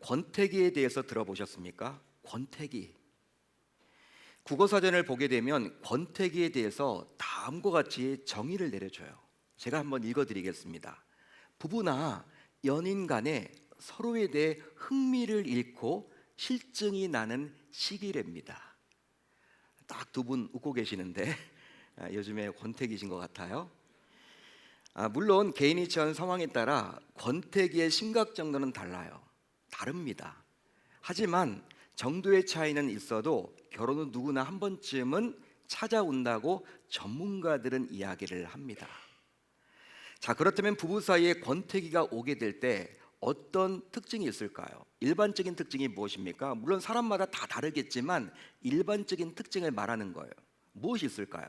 권태기에 대해서 들어보셨습니까? 권태기. 국어사전을 보게 되면 권태기에 대해서 다음과 같이 정의를 내려줘요. 제가 한번 읽어드리겠습니다. 부부나 연인 간에 서로에 대해 흥미를 잃고 실증이 나는 시기랍니다. 딱 두 분 웃고 계시는데 요즘에 권태기신 것 같아요. 물론 개인이 처한 상황에 따라 권태기의 심각 정도는 다릅니다. 하지만 정도의 차이는 있어도 결혼은 누구나 한 번쯤은 찾아온다고 전문가들은 이야기를 합니다. 자, 그렇다면 부부 사이에 권태기가 오게 될 때 어떤 특징이 있을까요? 일반적인 특징이 무엇입니까? 물론 사람마다 다 다르겠지만 일반적인 특징을 말하는 거예요. 무엇이 있을까요?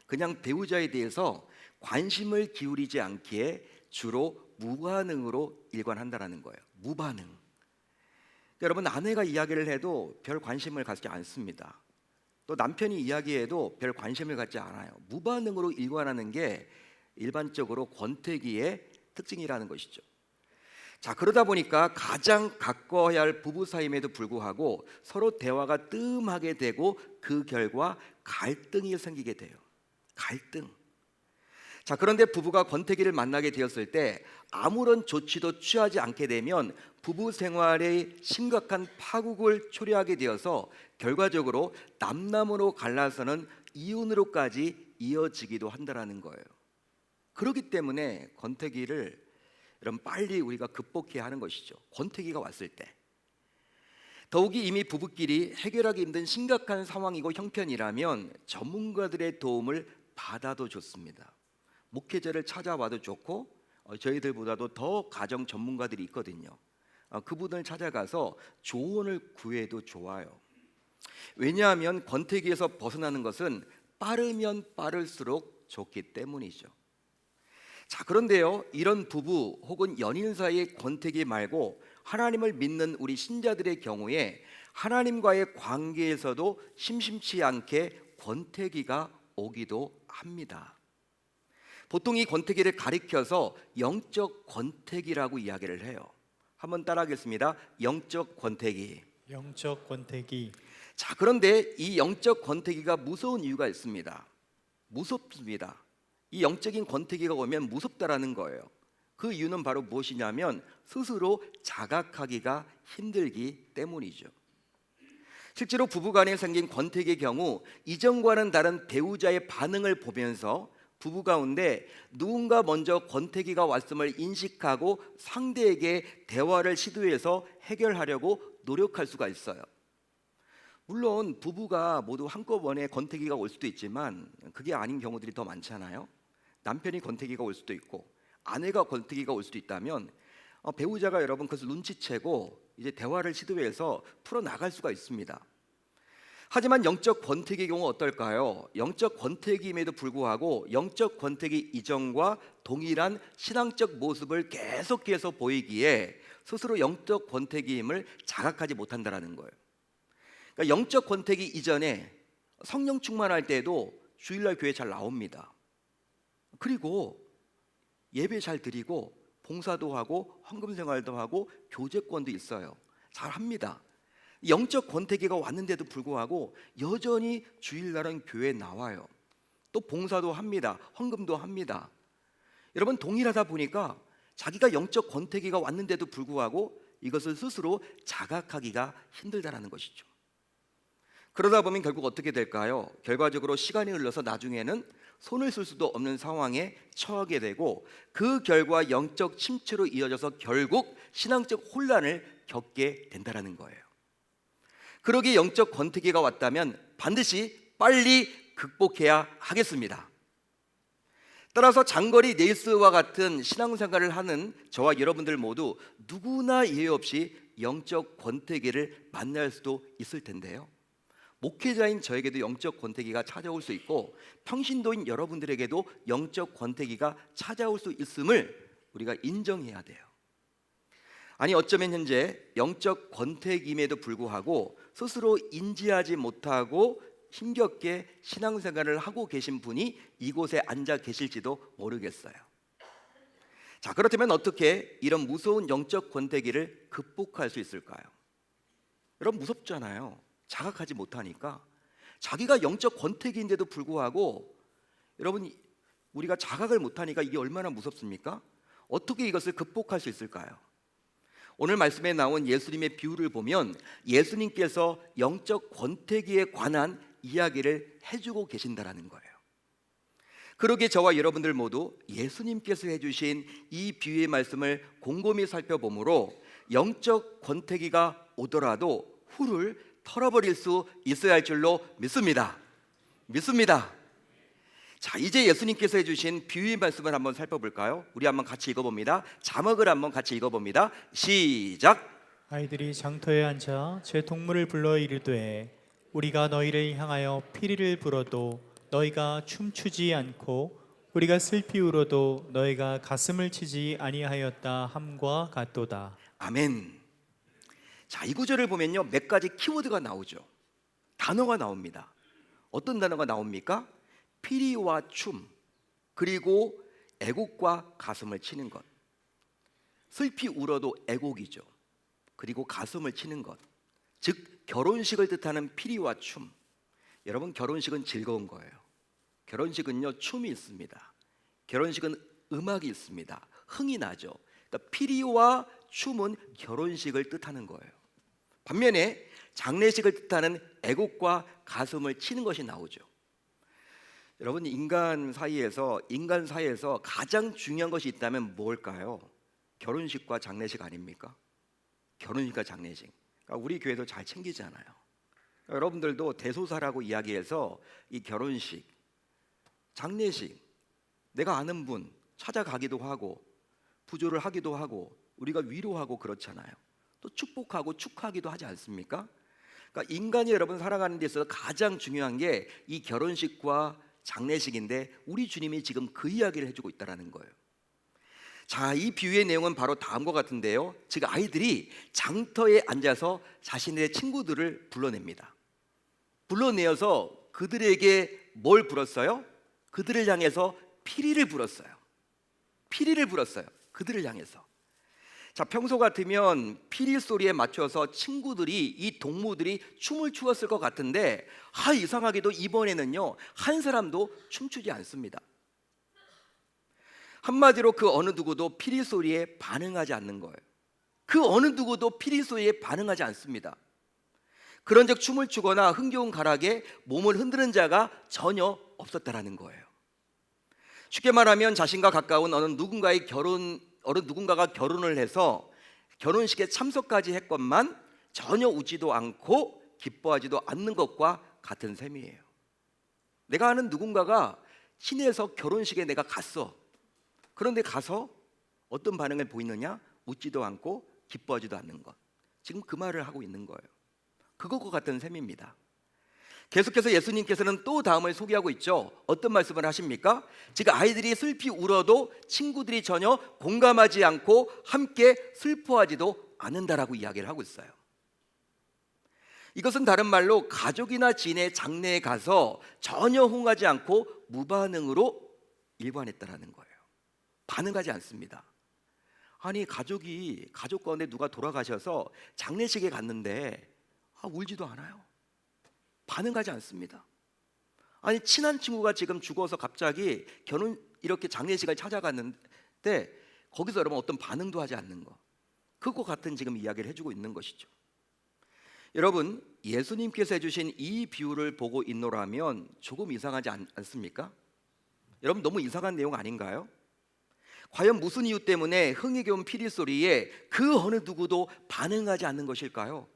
그냥 배우자에 대해서 관심을 기울이지 않기에 주로 무반응으로 일관한다는 거예요. 무반응. 여러분, 아내가 이야기를 해도 별 관심을 갖지 않습니다. 또 남편이 이야기해도 별 관심을 갖지 않아요. 무반응으로 일관하는 게 일반적으로 권태기의 특징이라는 것이죠. 자, 그러다 보니까 가장 가까워야 할 부부 사이임에도 불구하고 서로 대화가 뜸하게 되고 그 결과 갈등이 생기게 돼요. 갈등. 자, 그런데 부부가 권태기를 만나게 되었을 때 아무런 조치도 취하지 않게 되면 부부 생활에 심각한 파국을 초래하게 되어서 결과적으로 남남으로 갈라서는 이혼으로까지 이어지기도 한다는 거예요. 그렇기 때문에 권태기를 여러분 빨리 우리가 극복해야 하는 것이죠. 권태기가 왔을 때. 더욱이 이미 부부끼리 해결하기 힘든 심각한 상황이고 형편이라면 전문가들의 도움을 받아도 좋습니다. 목회자를 찾아와도 좋고 저희들보다도 더 가정 전문가들이 있거든요. 그분을 찾아가서 조언을 구해도 좋아요. 왜냐하면 권태기에서 벗어나는 것은 빠르면 빠를수록 좋기 때문이죠. 자, 그런데요, 이런 부부 혹은 연인 사이의 권태기 말고 하나님을 믿는 우리 신자들의 경우에 하나님과의 관계에서도 심심치 않게 권태기가 오기도 합니다. 보통 이 권태기를 가리켜서 영적 권태기라고 이야기를 해요. 한번 따라하겠습니다. 영적 권태기. 영적 권태기. 자, 그런데 이 영적 권태기가 무서운 이유가 있습니다. 무섭습니다. 이 영적인 권태기가 오면 무섭다라는 거예요. 그 이유는 바로 무엇이냐면 스스로 자각하기가 힘들기 때문이죠. 실제로 부부간에 생긴 권태기의 경우 이전과는 다른 배우자의 반응을 보면서 부부 가운데 누군가 먼저 권태기가 왔음을 인식하고 상대에게 대화를 시도해서 해결하려고 노력할 수가 있어요. 물론 부부가 모두 한꺼번에 권태기가 올 수도 있지만 그게 아닌 경우들이 더 많잖아요. 남편이 권태기가 올 수도 있고 아내가 권태기가 올 수도 있다면 배우자가 여러분 그것을 눈치채고 이제 대화를 시도해서 풀어나갈 수가 있습니다. 하지만 영적 권태기의 경우 어떨까요? 영적 권태기임에도 불구하고 영적 권태기 이전과 동일한 신앙적 모습을 계속해서 보이기에 스스로 영적 권태기임을 자각하지 못한다는 거예요. 그러니까 영적 권태기 이전에 성령 충만할 때에도 주일날 교회 잘 나옵니다. 그리고 예배 잘 드리고 봉사도 하고 헌금 생활도 하고 교제권도 있어요. 잘 합니다. 영적 권태기가 왔는데도 불구하고 여전히 주일날은 교회에 나와요. 또 봉사도 합니다. 헌금도 합니다. 여러분, 동일하다 보니까 자기가 영적 권태기가 왔는데도 불구하고 이것을 스스로 자각하기가 힘들다라는 것이죠. 그러다 보면 결국 어떻게 될까요? 결과적으로 시간이 흘러서 나중에는 손을 쓸 수도 없는 상황에 처하게 되고 그 결과 영적 침체로 이어져서 결국 신앙적 혼란을 겪게 된다는 거예요. 그러기에 영적 권태기가 왔다면 반드시 빨리 극복해야 하겠습니다. 따라서 장거리 레이스와 같은 신앙생활을 하는 저와 여러분들 모두 누구나 예외 없이 영적 권태기를 만날 수도 있을 텐데요. 목회자인 저에게도 영적 권태기가 찾아올 수 있고 평신도인 여러분들에게도 영적 권태기가 찾아올 수 있음을 우리가 인정해야 돼요. 아니, 어쩌면 현재 영적 권태기임에도 불구하고 스스로 인지하지 못하고 힘겹게 신앙생활을 하고 계신 분이 이곳에 앉아 계실지도 모르겠어요. 자, 그렇다면 어떻게 이런 무서운 영적 권태기를 극복할 수 있을까요? 여러분, 무섭잖아요. 자각하지 못하니까. 자기가 영적 권태기인데도 불구하고 여러분, 우리가 자각을 못하니까 이게 얼마나 무섭습니까? 어떻게 이것을 극복할 수 있을까요? 오늘 말씀에 나온 예수님의 비유를 보면 예수님께서 영적 권태기에 관한 이야기를 해주고 계신다라는 거예요. 그러기에 저와 여러분들 모두 예수님께서 해주신 이 비유의 말씀을 곰곰이 살펴보므로 영적 권태기가 오더라도 훌을 털어버릴 수 있어야 할 줄로 믿습니다. 자, 이제 예수님께서 해주신 비유의 말씀을 한번 살펴볼까요? 우리 한번 같이 읽어봅니다. 자막을 한번 같이 읽어봅니다. 시작. 아이들이 장터에 앉아 제 동물을 불러 이르되 우리가 너희를 향하여 피리를 불어도 너희가 춤추지 않고 우리가 슬피 울어도 너희가 가슴을 치지 아니하였다 함과 같도다. 아멘. 자, 이 구절을 보면요, 몇 가지 키워드가 나오죠. 단어가 나옵니다. 어떤 단어가 나옵니까? 피리와 춤, 그리고 애곡과 가슴을 치는 것. 슬피 울어도 애곡이죠. 그리고 가슴을 치는 것, 즉 결혼식을 뜻하는 피리와 춤. 여러분, 결혼식은 즐거운 거예요. 결혼식은요, 춤이 있습니다. 결혼식은 음악이 있습니다. 흥이 나죠. 그러니까 피리와 춤은 결혼식을 뜻하는 거예요. 반면에 장례식을 뜻하는 애곡과 가슴을 치는 것이 나오죠. 여러분, 인간 사이에서 가장 중요한 것이 있다면 뭘까요? 결혼식과 장례식 아닙니까? 결혼식과 장례식. 그러니까 우리 교회도 잘 챙기잖아요. 여러분들도 대소사라고 이야기해서 이 결혼식, 장례식, 내가 아는 분 찾아가기도 하고 부조를 하기도 하고 우리가 위로하고 그렇잖아요. 또 축복하고 축하하기도 하지 않습니까? 그러니까 인간이 여러분 살아가는 데 있어서 가장 중요한 게 이 결혼식과 장례식인데 우리 주님이 지금 그 이야기를 해주고 있다는 거예요. 자, 이 비유의 내용은 바로 다음과 같은데요. 즉 아이들이 장터에 앉아서 자신의 친구들을 불러냅니다. 불러내어서 그들에게 뭘 불었어요? 그들을 향해서 피리를 불었어요. 그들을 향해서. 자, 평소 같으면 피리 소리에 맞춰서 친구들이, 이 동무들이 춤을 추었을 것 같은데 이상하게도 이번에는요, 한 사람도 춤추지 않습니다. 한마디로 그 어느 누구도 피리 소리에 반응하지 않는 거예요. 그 어느 누구도 피리 소리에 반응하지 않습니다. 그런즉 춤을 추거나 흥겨운 가락에 몸을 흔드는 자가 전혀 없었다라는 거예요. 쉽게 말하면 자신과 가까운 어느 누군가가 결혼을 해서 결혼식에 참석까지 했건만 전혀 웃지도 않고 기뻐하지도 않는 것과 같은 셈이에요. 내가 아는 누군가가 시내에서 결혼식에 내가 갔어. 그런데 가서 어떤 반응을 보이느냐? 웃지도 않고 기뻐하지도 않는 것. 지금 그 말을 하고 있는 거예요. 그것과 같은 셈입니다. 계속해서 예수님께서는 또 다음을 소개하고 있죠. 어떤 말씀을 하십니까? 즉 아이들이 슬피 울어도 친구들이 전혀 공감하지 않고 함께 슬퍼하지도 않는다라고 이야기를 하고 있어요. 이것은 다른 말로 가족이나 지인의 장례에 가서 전혀 호응하지 않고 무반응으로 일관했다라는 거예요. 반응하지 않습니다. 아니, 가족 가운데 누가 돌아가셔서 장례식에 갔는데 울지도 않아요. 반응하지 않습니다. 아니, 친한 친구가 지금 죽어서 갑자기 이렇게 장례식을 찾아갔는데 거기서 여러분 어떤 반응도 하지 않는 거, 그거 같은 지금 이야기를 해주고 있는 것이죠. 여러분, 예수님께서 해주신 이 비유를 보고 있노라면 조금 이상하지 않습니까? 여러분, 너무 이상한 내용 아닌가요? 과연 무슨 이유 때문에 흥이 겨운 피리 소리에 그 어느 누구도 반응하지 않는 것일까요?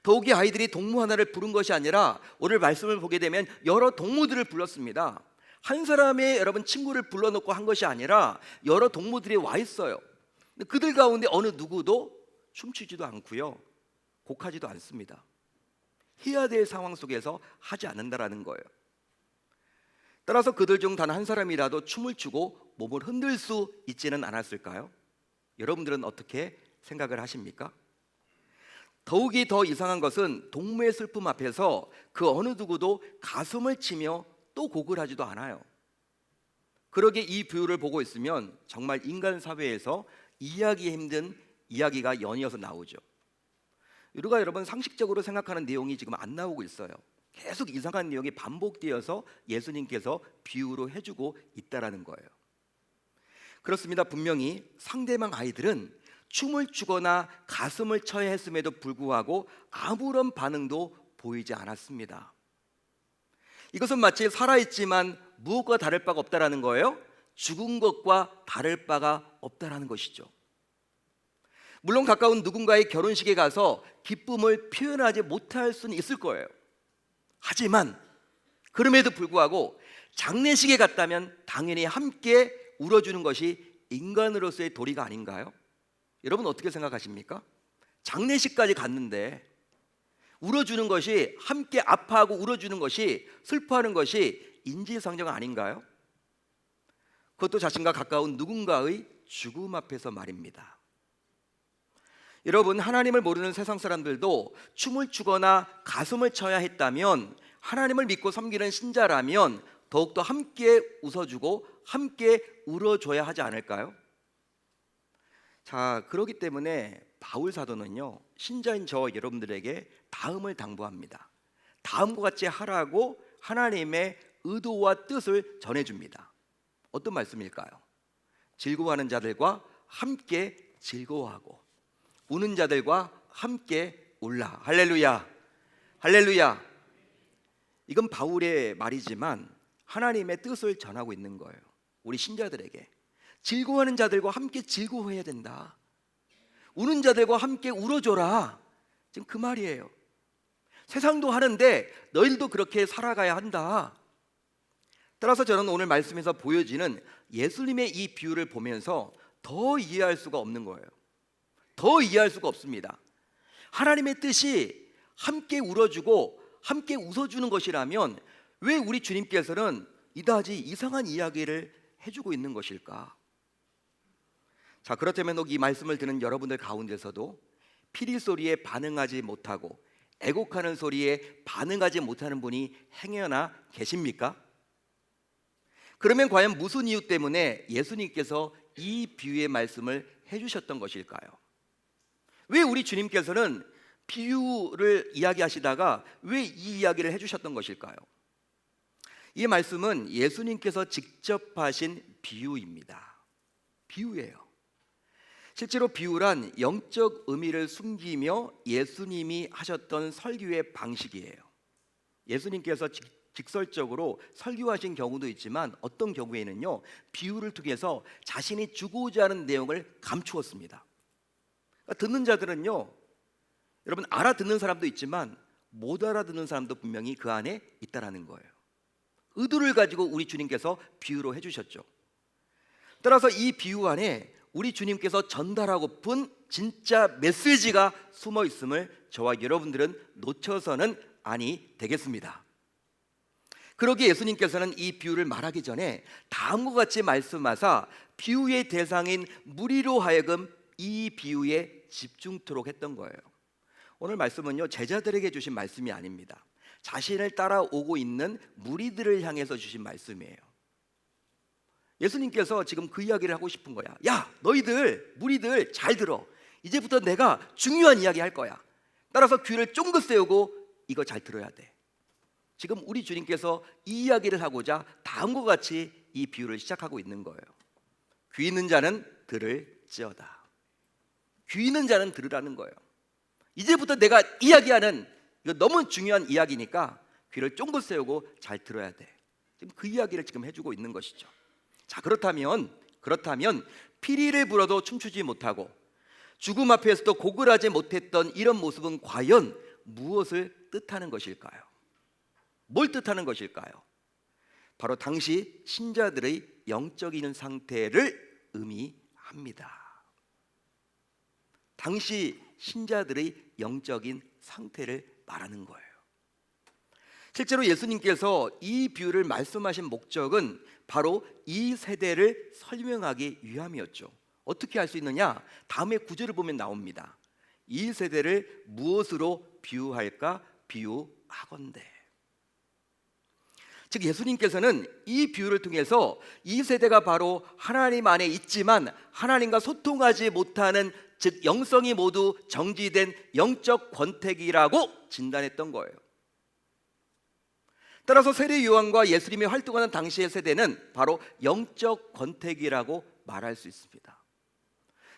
더욱이 아이들이 동무 하나를 부른 것이 아니라 오늘 말씀을 보게 되면 여러 동무들을 불렀습니다. 한 사람의 여러분 친구를 불러놓고 한 것이 아니라 여러 동무들이 와 있어요. 그들 가운데 어느 누구도 춤추지도 않고요, 곡하지도 않습니다. 해야 될 상황 속에서 하지 않는다라는 거예요. 따라서 그들 중 단 한 사람이라도 춤을 추고 몸을 흔들 수 있지는 않았을까요? 여러분들은 어떻게 생각을 하십니까? 더욱이 더 이상한 것은 동무의 슬픔 앞에서 그 어느 누구도 가슴을 치며 또 곡을 하지도 않아요. 그러게 이 비유를 보고 있으면 정말 인간 사회에서 이해하기 힘든 이야기가 연이어서 나오죠. 우리가 여러분 상식적으로 생각하는 내용이 지금 안 나오고 있어요. 계속 이상한 내용이 반복되어서 예수님께서 비유로 해주고 있다라는 거예요. 그렇습니다. 분명히 상대방 아이들은 춤을 추거나 가슴을 쳐야 했음에도 불구하고 아무런 반응도 보이지 않았습니다. 이것은 마치 살아있지만 무엇과 다를 바가 없다라는 거예요. 죽은 것과 다를 바가 없다라는 것이죠. 물론 가까운 누군가의 결혼식에 가서 기쁨을 표현하지 못할 수는 있을 거예요. 하지만 그럼에도 불구하고 장례식에 갔다면 당연히 함께 울어주는 것이 인간으로서의 도리가 아닌가요? 여러분 어떻게 생각하십니까? 장례식까지 갔는데 울어주는 것이, 함께 아파하고 울어주는 것이, 슬퍼하는 것이 인지상정 아닌가요? 그것도 자신과 가까운 누군가의 죽음 앞에서 말입니다. 여러분, 하나님을 모르는 세상 사람들도 춤을 추거나 가슴을 쳐야 했다면, 하나님을 믿고 섬기는 신자라면 더욱더 함께 웃어주고 함께 울어줘야 하지 않을까요? 자, 그렇기 때문에 바울 사도는요, 신자인 저 여러분들에게 다음을 당부합니다. 다음과 같이 하라고 하나님의 의도와 뜻을 전해줍니다. 어떤 말씀일까요? 즐거워하는 자들과 함께 즐거워하고 우는 자들과 함께 울라. 할렐루야, 할렐루야. 이건 바울의 말이지만 하나님의 뜻을 전하고 있는 거예요. 우리 신자들에게 즐거워하는 자들과 함께 즐거워해야 된다. 우는 자들과 함께 울어줘라. 지금 그 말이에요. 세상도 하는데 너희들도 그렇게 살아가야 한다. 따라서 저는 오늘 말씀에서 보여지는 예수님의 이 비유를 보면서 더 이해할 수가 없는 거예요. 더 이해할 수가 없습니다. 하나님의 뜻이 함께 울어주고 함께 웃어주는 것이라면 왜 우리 주님께서는 이다지 이상한 이야기를 해주고 있는 것일까? 자, 그렇다면 이 말씀을 듣는 여러분들 가운데서도 피리 소리에 반응하지 못하고 애곡하는 소리에 반응하지 못하는 분이 행여나 계십니까? 그러면 과연 무슨 이유 때문에 예수님께서 이 비유의 말씀을 해주셨던 것일까요? 왜 우리 주님께서는 비유를 이야기하시다가 왜 이 이야기를 해주셨던 것일까요? 이 말씀은 예수님께서 직접 하신 비유입니다. 비유예요. 실제로 비유란 영적 의미를 숨기며 예수님이 하셨던 설교의 방식이에요. 예수님께서 직설적으로 설교하신 경우도 있지만 어떤 경우에는요, 비유를 통해서 자신이 주고자 하는 내용을 감추었습니다. 그러니까 듣는 자들은요, 여러분 알아듣는 사람도 있지만 못 알아듣는 사람도 분명히 그 안에 있다라는 거예요. 의도를 가지고 우리 주님께서 비유로 해주셨죠. 따라서 이 비유 안에 우리 주님께서 전달하고픈 진짜 메시지가 숨어 있음을 저와 여러분들은 놓쳐서는 아니 되겠습니다. 그러기에 예수님께서는 이 비유를 말하기 전에 다음과 같이 말씀하사 비유의 대상인 무리로 하여금 이 비유에 집중토록 했던 거예요. 오늘 말씀은요, 제자들에게 주신 말씀이 아닙니다. 자신을 따라오고 있는 무리들을 향해서 주신 말씀이에요. 예수님께서 지금 그 이야기를 하고 싶은 거야. 야, 너희들 무리들 잘 들어. 이제부터 내가 중요한 이야기 할 거야. 따라서 귀를 쫑긋 세우고 이거 잘 들어야 돼. 지금 우리 주님께서 이 이야기를 하고자 다음과 같이 이 비유를 시작하고 있는 거예요. 귀 있는 자는 들을지어다. 귀 있는 자는 들으라는 거예요. 이제부터 내가 이야기하는 이거 너무 중요한 이야기니까 귀를 쫑긋 세우고 잘 들어야 돼. 지금 그 이야기를 지금 해주고 있는 것이죠. 자, 그렇다면 피리를 불어도 춤추지 못하고 죽음 앞에서도 고글하지 못했던 이런 모습은 과연 무엇을 뜻하는 것일까요? 뭘 뜻하는 것일까요? 바로 당시 신자들의 영적인 상태를 의미합니다. 당시 신자들의 영적인 상태를 말하는 거예요. 실제로 예수님께서 이 비유를 말씀하신 목적은 바로 이 세대를 설명하기 위함이었죠. 어떻게 할 수 있느냐? 다음에 구절을 보면 나옵니다. 이 세대를 무엇으로 비유할까? 비유하건대. 즉 예수님께서는 이 비유를 통해서 이 세대가 바로 하나님 안에 있지만 하나님과 소통하지 못하는, 즉 영성이 모두 정지된 영적 권태기라고 진단했던 거예요. 따라서 세례 요한과 예수님이 활동하는 당시의 세대는 바로 영적 권태기라고 말할 수 있습니다.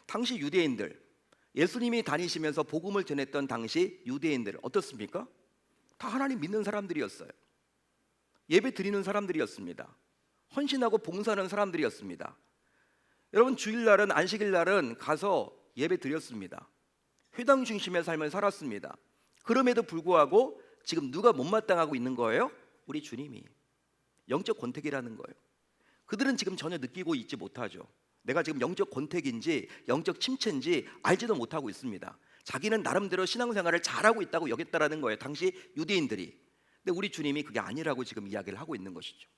당시 유대인들, 예수님이 다니시면서 복음을 전했던 당시 유대인들 어떻습니까? 다 하나님 믿는 사람들이었어요. 예배 드리는 사람들이었습니다. 헌신하고 봉사하는 사람들이었습니다. 여러분, 주일날은, 안식일날은 가서 예배 드렸습니다. 회당 중심의 삶을 살았습니다. 그럼에도 불구하고 지금 누가 못마땅하고 있는 거예요? 우리 주님이. 영적 권태기라는 거예요. 그들은 지금 전혀 느끼고 있지 못하죠. 내가 지금 영적 권태기인지 영적 침체인지 알지도 못하고 있습니다. 자기는 나름대로 신앙생활을 잘하고 있다고 여겼다라는 거예요, 당시 유대인들이. 근데 우리 주님이 그게 아니라고 지금 이야기를 하고 있는 것이죠.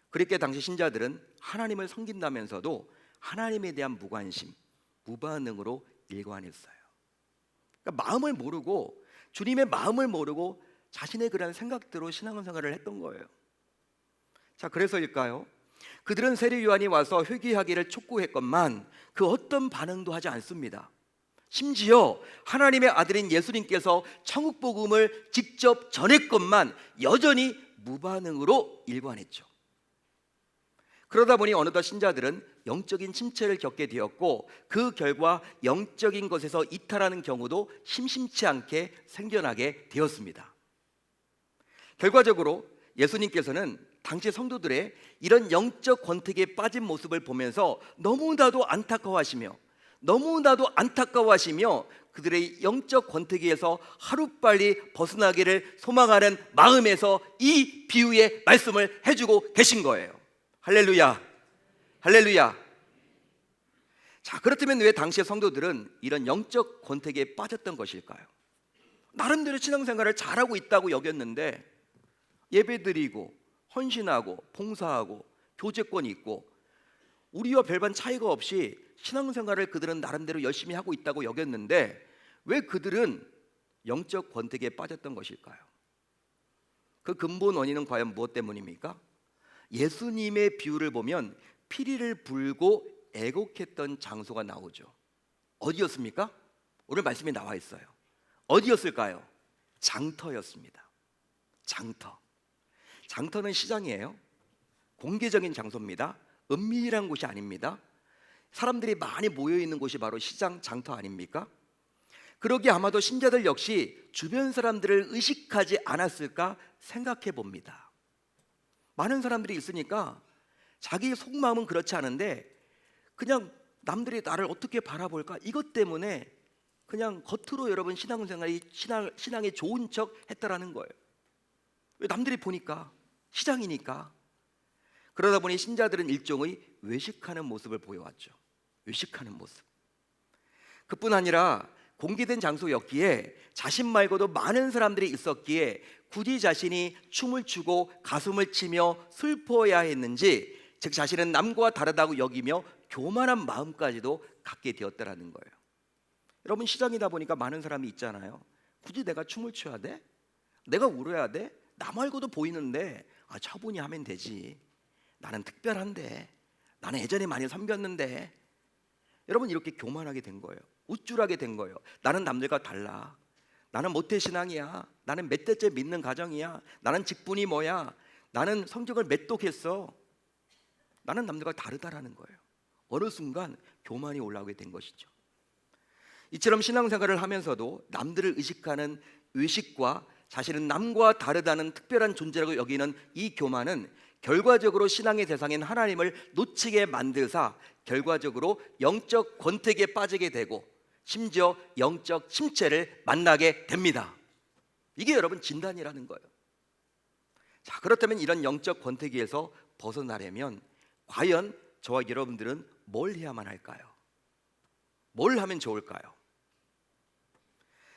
그렇게 당시 신자들은 하나님을 섬긴다면서도 하나님에 대한 무관심, 무반응으로 일관했어요. 그러니까 마음을 모르고, 주님의 마음을 모르고 자신의 그런 생각대로 신앙생활을 했던 거예요. 자, 그래서일까요? 그들은 세례 요한이 와서 회개하기를 촉구했건만 그 어떤 반응도 하지 않습니다. 심지어 하나님의 아들인 예수님께서 천국 복음을 직접 전했건만 여전히 무반응으로 일관했죠. 그러다 보니 어느덧 신자들은 영적인 침체를 겪게 되었고, 그 결과 영적인 것에서 이탈하는 경우도 심심치 않게 생겨나게 되었습니다. 결과적으로 예수님께서는 당시 성도들의 이런 영적 권태기에 빠진 모습을 보면서 너무나도 안타까워하시며 그들의 영적 권태기에서 하루빨리 벗어나기를 소망하는 마음에서 이 비유의 말씀을 해주고 계신 거예요. 할렐루야, 할렐루야. 자, 그렇다면 왜 당시의 성도들은 이런 영적 권태기에 빠졌던 것일까요? 나름대로 신앙생활을 잘하고 있다고 여겼는데, 예배드리고 헌신하고 봉사하고 교제권이 있고 우리와 별반 차이가 없이 신앙생활을 그들은 나름대로 열심히 하고 있다고 여겼는데, 왜 그들은 영적 권태기에 빠졌던 것일까요? 그 근본 원인은 과연 무엇 때문입니까? 예수님의 비유를 보면 피리를 불고 애곡했던 장소가 나오죠. 어디였습니까? 오늘 말씀에 나와 있어요. 어디였을까요? 장터였습니다. 장터. 장터는 시장이에요. 공개적인 장소입니다. 은밀한 곳이 아닙니다. 사람들이 많이 모여있는 곳이 바로 시장, 장터 아닙니까? 그러기에 아마도 신자들 역시 주변 사람들을 의식하지 않았을까 생각해 봅니다. 많은 사람들이 있으니까 자기 속마음은 그렇지 않은데 그냥 남들이 나를 어떻게 바라볼까, 이것 때문에 그냥 겉으로 여러분 신앙이 좋은 척 했다라는 거예요. 왜? 남들이 보니까, 시장이니까. 그러다 보니 신자들은 일종의 외식하는 모습을 보여왔죠. 외식하는 모습. 그뿐 아니라 공개된 장소였기에 자신 말고도 많은 사람들이 있었기에 굳이 자신이 춤을 추고 가슴을 치며 슬퍼해야 했는지, 즉 자신은 남과 다르다고 여기며 교만한 마음까지도 갖게 되었다라는 거예요. 여러분, 시장이다 보니까 많은 사람이 있잖아요. 굳이 내가 춤을 춰야 돼? 내가 울어야 돼? 나 말고도 보이는데 저분이 하면 되지. 나는 특별한데, 나는 예전에 많이 섬겼는데. 여러분, 이렇게 교만하게 된 거예요. 우쭐하게 된 거예요. 나는 남들과 달라. 나는 모태신앙이야. 나는 몇 대째 믿는 가정이야. 나는 직분이 뭐야. 나는 성적을 몇 독했어. 나는 남들과 다르다라는 거예요. 어느 순간 교만이 올라오게 된 것이죠. 이처럼 신앙생활을 하면서도 남들을 의식하는 의식과 자신은 남과 다르다는 특별한 존재라고 여기는 이 교만은 결과적으로 신앙의 대상인 하나님을 놓치게 만드사 결과적으로 영적 권태기에 빠지게 되고 심지어 영적 침체를 만나게 됩니다. 이게 여러분 진단이라는 거예요. 자, 그렇다면 이런 영적 권태기에서 벗어나려면 과연 저와 여러분들은 뭘 해야만 할까요? 뭘 하면 좋을까요?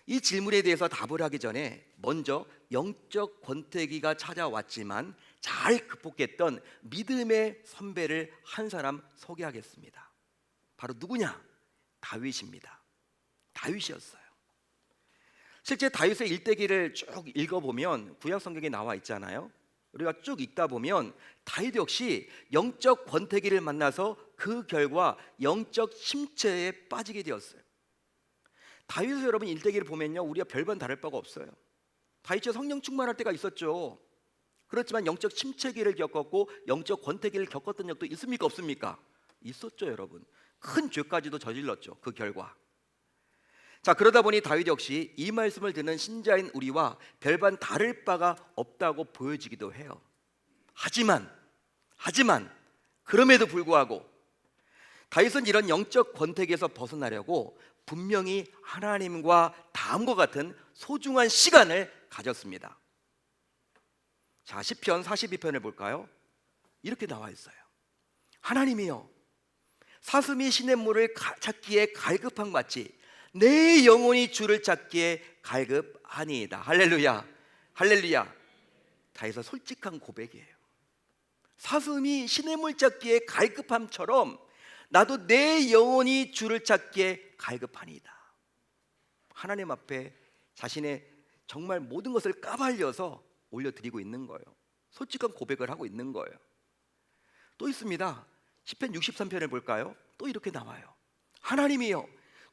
이 질문에 대해서 답을 하기 전에 먼저 영적 권태기가 찾아왔지만 잘 극복했던 믿음의 선배를 한 사람 소개하겠습니다. 바로 누구냐? 다윗입니다. 다윗이었어요. 실제 다윗의 일대기를 쭉 읽어보면 구약 성경에 나와 있잖아요. 우리가 쭉 읽다 보면 다윗 역시 영적 권태기를 만나서 그 결과 영적 침체에 빠지게 되었어요. 다윗의 여러분 일대기를 보면요, 우리가 별반 다를 바가 없어요. 다윗이 성령 충만할 때가 있었죠. 그렇지만 영적 침체기를 겪었고 영적 권태기를 겪었던 적도 있습니까, 없습니까? 있었죠, 여러분. 큰 죄까지도 저질렀죠, 그 결과. 자, 그러다 보니 다윗 역시 이 말씀을 듣는 신자인 우리와 별반 다를 바가 없다고 보여지기도 해요. 하지만 그럼에도 불구하고 다윗은 이런 영적 권태기에서 벗어나려고 분명히 하나님과 다음과 같은 소중한 시간을 가졌습니다. 자, 시편 42편을 볼까요? 이렇게 나와 있어요. 하나님이여, 사슴이 시냇물을 찾기에 갈급한 같이 내 영혼이 주를 찾기에 갈급하니이다. 할렐루야, 할렐루야. 다윗의 솔직한 고백이에요. 사슴이 시냇물 찾기에 갈급함처럼 나도 내 영혼이 주를 찾기에 갈급하니이다. 하나님 앞에 자신의 정말 모든 것을 까발려서 올려드리고 있는 거예요. 솔직한 고백을 하고 있는 거예요. 또 있습니다. 시편 63편을 볼까요? 또 이렇게 나와요. 하나님이여,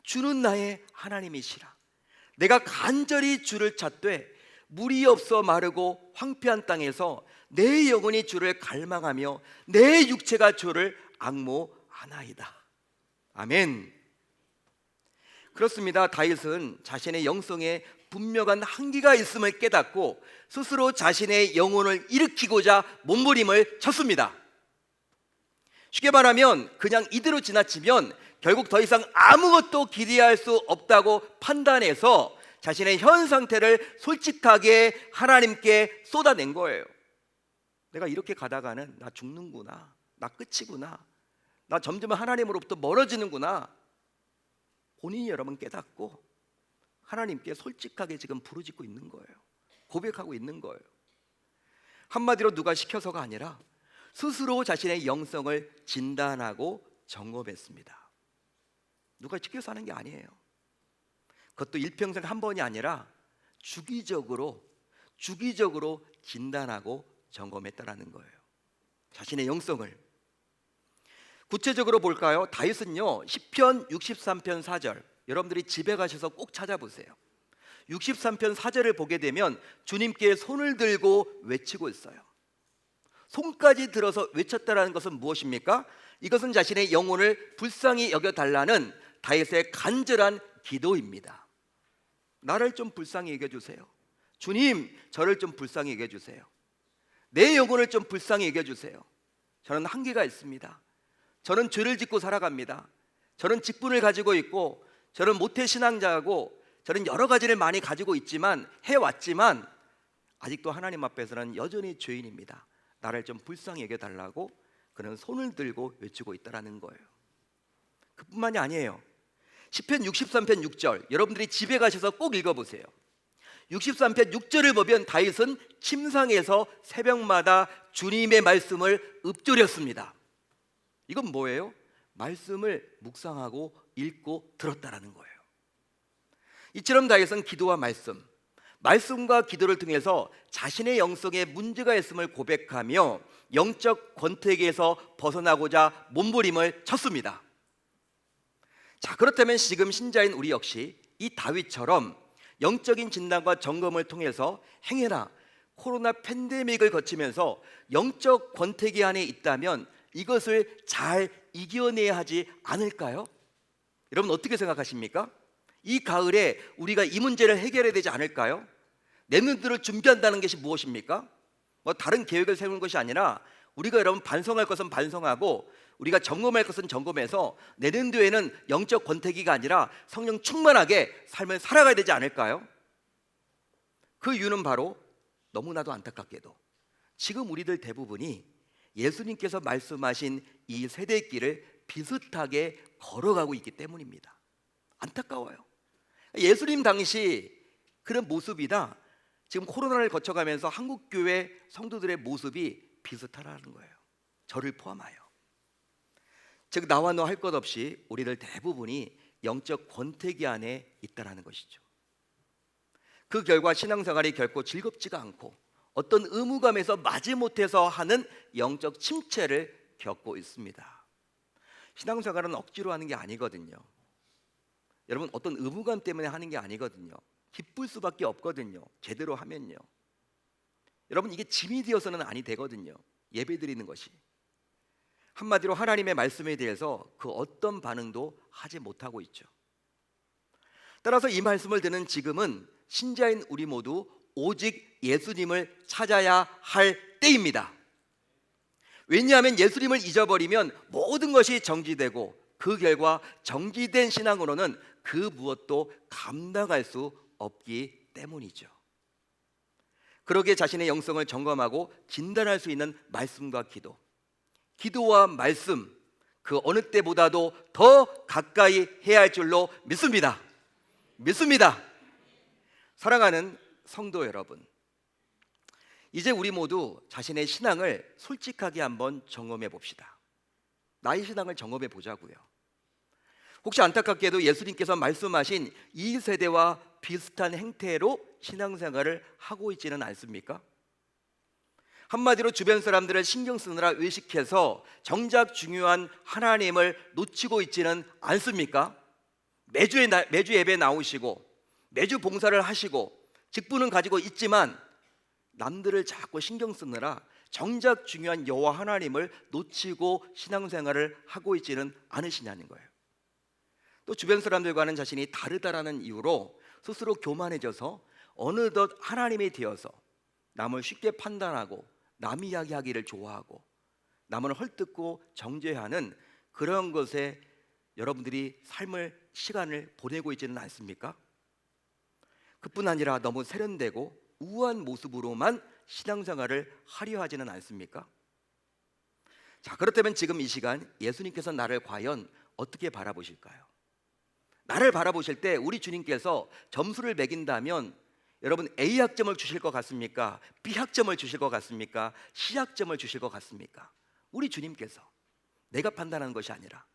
주는 나의 하나님이시라. 내가 간절히 주를 찾되 물이 없어 마르고 황폐한 땅에서 내 영혼이 주를 갈망하며 내 육체가 주를 앙모하나이다. 아멘. 그렇습니다. 다윗은 자신의 영성에 분명한 한계가 있음을 깨닫고 스스로 자신의 영혼을 일으키고자 몸부림을 쳤습니다. 쉽게 말하면 그냥 이대로 지나치면 결국 더 이상 아무것도 기대할 수 없다고 판단해서 자신의 현 상태를 솔직하게 하나님께 쏟아낸 거예요. 내가 이렇게 가다가는 나 죽는구나, 나 끝이구나, 나 점점 하나님으로부터 멀어지는구나. 본인이 여러분 깨닫고 하나님께 솔직하게 지금 부르짖고 있는 거예요. 고백하고 있는 거예요. 한마디로 누가 시켜서가 아니라 스스로 자신의 영성을 진단하고 점검했습니다. 누가 시켜서 하는 게 아니에요. 그것도 일평생 한 번이 아니라 주기적으로 진단하고 점검했다라는 거예요. 자신의 영성을. 구체적으로 볼까요? 다윗은요, 시편 63편 4절, 여러분들이 집에 가셔서 꼭 찾아보세요. 63편 4절을 보게 되면 주님께 손을 들고 외치고 있어요. 손까지 들어서 외쳤다라는 것은 무엇입니까? 이것은 자신의 영혼을 불쌍히 여겨달라는 다윗의 간절한 기도입니다. 나를 좀 불쌍히 여겨주세요. 주님, 저를 좀 불쌍히 여겨주세요. 내 영혼을 좀 불쌍히 여겨주세요. 저는 한계가 있습니다. 저는 죄를 짓고 살아갑니다. 저는 직분을 가지고 있고, 저는 모태신앙자고, 저는 여러 가지를 많이 가지고 있지만, 해왔지만 아직도 하나님 앞에서는 여전히 죄인입니다. 나를 좀 불쌍히 여겨달라고 그는 손을 들고 외치고 있다는 거예요. 그뿐만이 아니에요. 시편 63편 6절, 여러분들이 집에 가셔서 꼭 읽어보세요. 63편 6절을 보면 다윗은 침상에서 새벽마다 주님의 말씀을 읊조렸습니다. 이건 뭐예요? 말씀을 묵상하고 읽고 들었다라는 거예요. 이처럼 다윗은 기도와 말씀과 기도를 통해서 자신의 영성에 문제가 있음을 고백하며 영적 권태기에서 벗어나고자 몸부림을 쳤습니다. 자, 그렇다면 지금 신자인 우리 역시 이 다윗처럼 영적인 진단과 점검을 통해서 행여나 코로나 팬데믹을 거치면서 영적 권태기 안에 있다면 이것을 잘 이겨내야 하지 않을까요? 여러분 어떻게 생각하십니까? 이 가을에 우리가 이 문제를 해결해야 되지 않을까요? 내년도를 준비한다는 것이 무엇입니까? 다른 계획을 세우는 것이 아니라 우리가 여러분 반성할 것은 반성하고 우리가 점검할 것은 점검해서 내년도에는 영적 권태기가 아니라 성령 충만하게 삶을 살아가야 되지 않을까요? 그 이유는 바로 너무나도 안타깝게도 지금 우리들 대부분이 예수님께서 말씀하신 이 세대의 길을 비슷하게 걸어가고 있기 때문입니다. 안타까워요. 예수님 당시 그런 모습이다 지금 코로나를 거쳐가면서 한국교회 성도들의 모습이 비슷하다는 거예요. 저를 포함하여. 즉 나와 너 할 것 없이 우리들 대부분이 영적 권태기 안에 있다는 것이죠. 그 결과 신앙생활이 결코 즐겁지가 않고 어떤 의무감에서 마지못해서 하는 영적 침체를 겪고 있습니다. 신앙생활은 억지로 하는 게 아니거든요. 여러분, 어떤 의무감 때문에 하는 게 아니거든요. 기쁠 수밖에 없거든요. 제대로 하면요. 여러분, 이게 짐이 되어서는 아니 되거든요. 예배 드리는 것이. 한마디로 하나님의 말씀에 대해서 그 어떤 반응도 하지 못하고 있죠. 따라서 이 말씀을 듣는 지금은 신자인 우리 모두 오직 예수님을 찾아야 할 때입니다. 왜냐하면 예수님을 잊어버리면 모든 것이 정지되고 그 결과 정지된 신앙으로는 그 무엇도 감당할 수 없기 때문이죠. 그러기에 자신의 영성을 점검하고 진단할 수 있는 말씀과 기도, 기도와 말씀, 그 어느 때보다도 더 가까이 해야 할 줄로 믿습니다. 사랑하는 성도 여러분, 이제 우리 모두 자신의 신앙을 솔직하게 한번 점검해 봅시다. 나의 신앙을 점검해 보자고요. 혹시 안타깝게도 예수님께서 말씀하신 이 세대와 비슷한 행태로 신앙생활을 하고 있지는 않습니까? 한마디로 주변 사람들을 신경 쓰느라 외식해서 정작 중요한 하나님을 놓치고 있지는 않습니까? 매주 예배 나오시고 매주 봉사를 하시고 직분은 가지고 있지만 남들을 자꾸 신경 쓰느라 정작 중요한 여호와 하나님을 놓치고 신앙생활을 하고 있지는 않으시냐는 거예요. 또 주변 사람들과는 자신이 다르다라는 이유로 스스로 교만해져서 어느덧 하나님이 되어서 남을 쉽게 판단하고 남 이야기하기를 좋아하고 남을 헐뜯고 정죄하는 그런 것에 여러분들이 시간을 보내고 있지는 않습니까? 그뿐 아니라 너무 세련되고 우아한 모습으로만 신앙생활을 하려 하지는 않습니까? 자, 그렇다면 지금 이 시간 예수님께서 나를 과연 어떻게 바라보실까요? 나를 바라보실 때 우리 주님께서 점수를 매긴다면 여러분 A학점을 주실 것 같습니까? B학점을 주실 것 같습니까? C학점을 주실 것 같습니까? 우리 주님께서 내가 판단하는 것이 아니라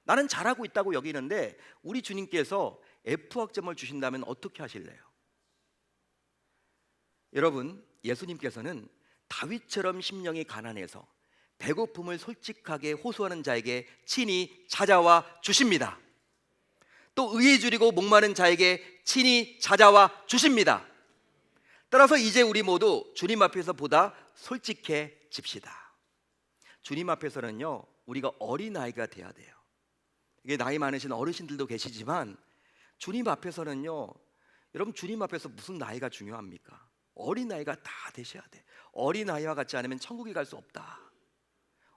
나는 잘하고 있다고 여기는데 우리 주님께서 F학점을 주신다면 어떻게 하실래요? 여러분, 예수님께서는 다윗처럼 심령이 가난해서 배고픔을 솔직하게 호소하는 자에게 친히 찾아와 주십니다. 또 의에 줄이고 목마른 자에게 친히 찾아와 주십니다. 따라서 이제 우리 모두 주님 앞에서 보다 솔직해집시다. 주님 앞에서는요, 우리가 어린아이가 돼야 돼요. 이게 나이 많으신 어르신들도 계시지만 주님 앞에서는요, 여러분 주님 앞에서 무슨 나이가 중요합니까? 어린아이가 다 되셔야 돼. 어린아이와 같지 않으면 천국에 갈 수 없다.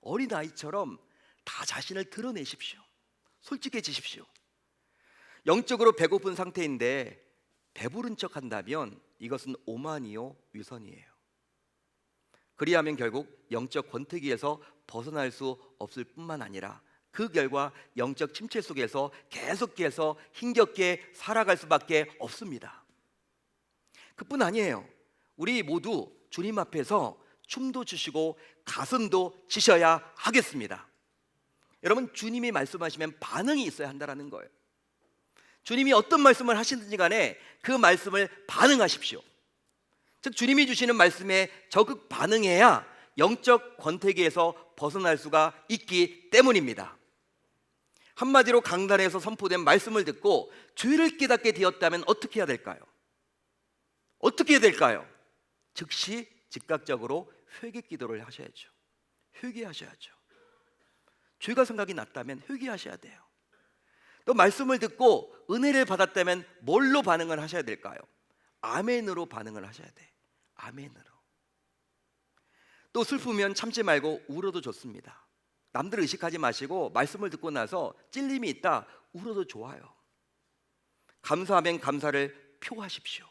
어린아이처럼 다 자신을 드러내십시오. 솔직해지십시오. 영적으로 배고픈 상태인데 배부른 척 한다면 이것은 오만이요 위선이에요. 그리하면 결국 영적 권태기에서 벗어날 수 없을 뿐만 아니라 그 결과 영적 침체 속에서 계속해서 힘겹게 살아갈 수밖에 없습니다. 그뿐 아니에요. 우리 모두 주님 앞에서 춤도 추시고 가슴도 치셔야 하겠습니다. 여러분, 주님이 말씀하시면 반응이 있어야 한다는 거예요. 주님이 어떤 말씀을 하시든지 간에 그 말씀을 반응하십시오. 즉 주님이 주시는 말씀에 적극 반응해야 영적 권태기에서 벗어날 수가 있기 때문입니다. 한마디로 강단에서 선포된 말씀을 듣고 죄를 깨닫게 되었다면 어떻게 해야 될까요? 즉시 즉각적으로 회개 기도를 하셔야죠. 회개하셔야죠. 죄가 생각이 났다면 회개하셔야 돼요. 또 말씀을 듣고 은혜를 받았다면 뭘로 반응을 하셔야 될까요? 아멘으로 반응을 하셔야 돼. 아멘으로. 또 슬프면 참지 말고 울어도 좋습니다. 남들 의식하지 마시고 말씀을 듣고 나서 찔림이 있다 울어도 좋아요. 감사하면 감사를 표하십시오.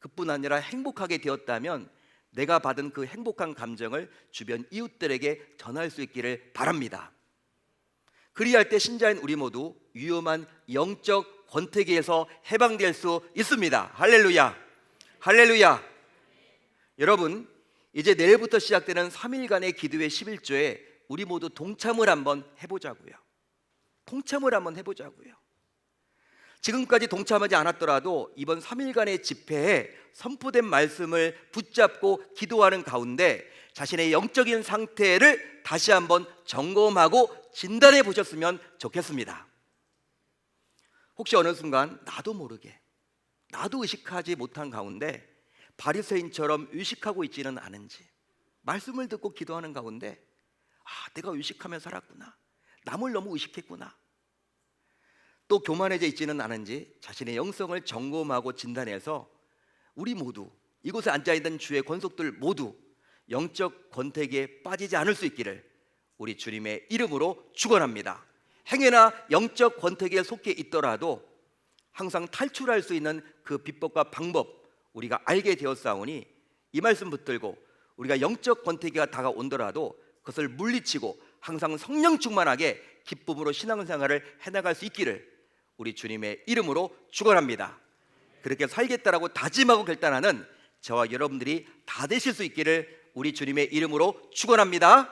그뿐 아니라 행복하게 되었다면 내가 받은 그 행복한 감정을 주변 이웃들에게 전할 수 있기를 바랍니다. 그리할 때 신자인 우리 모두 위험한 영적 권태기에서 해방될 수 있습니다. 할렐루야. 할렐루야. 여러분, 이제 내일부터 시작되는 3일간의 기도회 11조에 우리 모두 동참을 한번 해보자고요. 지금까지 동참하지 않았더라도 이번 3일간의 집회에 선포된 말씀을 붙잡고 기도하는 가운데 자신의 영적인 상태를 다시 한번 점검하고 진단해 보셨으면 좋겠습니다. 혹시 어느 순간 나도 모르게, 나도 의식하지 못한 가운데 바리새인처럼 의식하고 있지는 않은지, 말씀을 듣고 기도하는 가운데 내가 의식하며 살았구나, 남을 너무 의식했구나, 또 교만해져 있지는 않은지 자신의 영성을 점검하고 진단해서 우리 모두, 이곳에 앉아있는 주의 권속들 모두 영적 권태기에 빠지지 않을 수 있기를 우리 주님의 이름으로 축원합니다. 행여나 영적 권태기에 속해 있더라도 항상 탈출할 수 있는 그 비법과 방법 우리가 알게 되었사오니 이 말씀 붙들고 우리가 영적 권태기가 다가온더라도 그것을 물리치고 항상 성령 충만하게 기쁨으로 신앙생활을 해나갈 수 있기를 우리 주님의 이름으로 축원합니다. 그렇게 살겠다라고 다짐하고 결단하는 저와 여러분들이 다 되실 수 있기를 우리 주님의 이름으로 축원합니다.